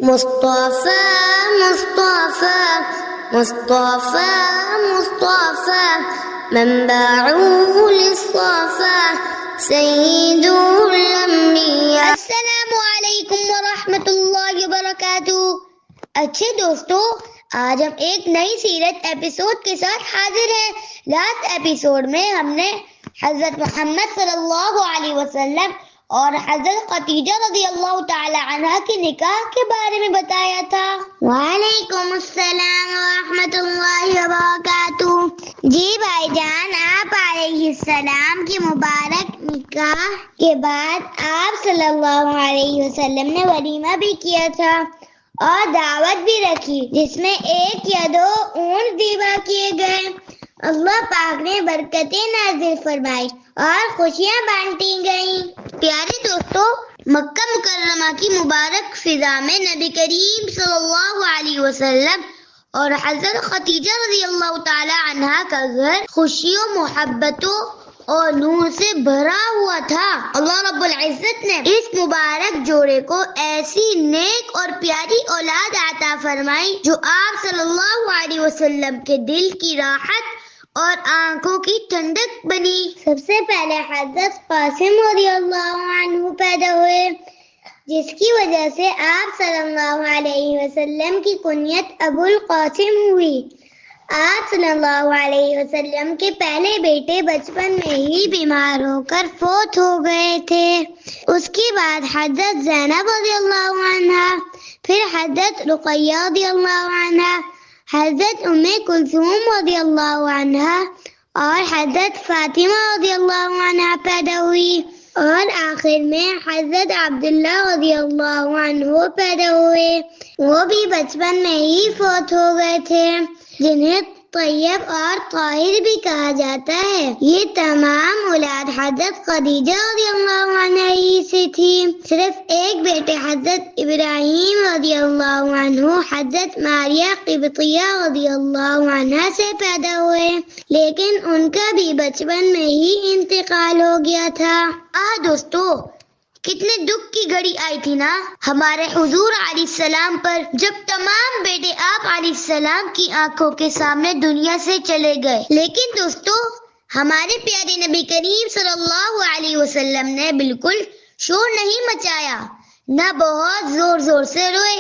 مصطفى مصطفى مصطفى مصطفى منبع للصفا سيد الانبیاء۔ السلام علیکم ورحمۃ اللہ وبرکاتہ۔ اچھے دوستو، آج ہم ایک نئی سیرت ایپیسوڈ کے ساتھ حاضر ہیں۔ لاسٹ ایپیسوڈ میں ہم نے حضرت محمد صلی اللہ علیہ وسلم اور حضرت خدیجہ رضی اللہ تعالی عنہ کے نکاح کے بارے میں بتایا تھا۔ وعلیکم السلام ورحمۃ اللہ وبرکاتہ۔ جی بھائی جان، آپ علیہ السلام کی مبارک نکاح کے بعد آپ صلی اللہ علیہ وسلم نے ولیمہ بھی کیا تھا اور دعوت بھی رکھی، جس میں 1 یا 2 اونٹ ذبح کیے گئے۔ اللہ پاک نے برکتیں نازل فرمائی اور خوشیاں بانٹی گئیں۔ پیارے دوستو، مکہ مکرمہ کی مبارک فضا میں نبی کریم صلی اللہ علیہ وسلم اور حضرت خدیجہ رضی اللہ تعالی عنہ کا گھر خوشیوں، محبتوں اور نور سے بھرا ہوا تھا۔ اللہ رب العزت نے اس مبارک جوڑے کو ایسی نیک اور پیاری اولاد عطا فرمائی جو آپ صلی اللہ علیہ وسلم کے دل کی راحت اور آنکھوں کی ٹھنڈک بنی۔ سب سے پہلے حضرت قاسم رضی اللہ عنہ پیدا ہوئے، جس کی وجہ سے آپ صلی اللہ علیہ وسلم کی کنیت ابو القاسم ہوئی۔ آپ صلی اللہ علیہ وسلم کے پہلے بیٹے بچپن میں ہی بیمار ہو کر فوت ہو گئے تھے۔ اس کے بعد حضرت زینب رضی اللہ عنہ، پھر حضرت رقیہ رضی اللہ عنہ، حضرت ام کلثوم رضی اللہ عنہ اور حضرت فاطمہ رضی اللہ عنہ پیدا ہوئی، اور آخر میں حضرت عبداللہ رضی اللہ عنہ پیدا ہوئے۔ وہ بھی بچپن میں ہی فوت ہو گئے تھے، جنہیں طیب اور طاہر بھی کہا جاتا ہے۔ یہ تمام اولاد حضرت خدیجہ رضی اللہ عنہ ہی سے تھی۔ صرف ایک بیٹے حضرت ابراہیم رضی اللہ عنہ حضرت ماریہ قبطیہ رضی اللہ عنہ سے پیدا ہوئے، لیکن ان کا بھی بچپن میں ہی انتقال ہو گیا تھا۔ دوستو، کتنے دکھ کی گھڑی آئی تھی نا ہمارے حضور علیہ السلام پر، جب تمام بیٹے آپ علیہ السلام کی آنکھوں کے سامنے دنیا سے چلے گئے۔ لیکن دوستو، ہمارے پیارے نبی کریم صلی اللہ علیہ وسلم نے بالکل شور نہیں مچایا، نہ بہت زور زور سے روئے۔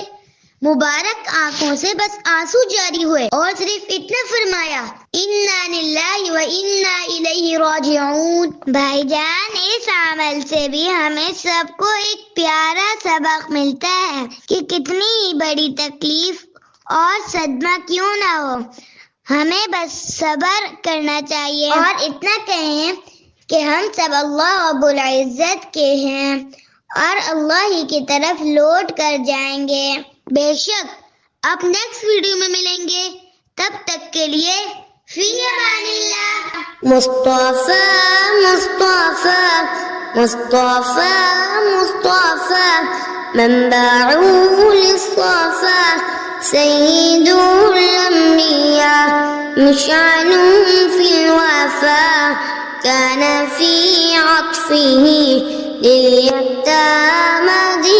مبارک آنکھوں سے بس آنسو جاری ہوئے اور صرف اتنا فرمایا، انا للہ و انا الیہ راجعون۔ بھائی جان، اس عمل سے بھی ہمیں سب کو ایک پیارا سبق ملتا ہے کہ کتنی ہی بڑی تکلیف اور صدمہ کیوں نہ ہو، ہمیں بس صبر کرنا چاہیے اور اتنا کہیں کہ ہم سب اللہ رب العزت کے ہیں اور اللہ ہی کی طرف لوٹ کر جائیں گے۔ بے شک اب نیکسٹ ویڈیو میں ملیں گے، تب تک کے لیے فی امان اللہ۔ مصطفى مصطفى مصطفى مصطفى منبع للصفا سيد الأنبياء مشعل في الوفا كان في عطفه لليتامى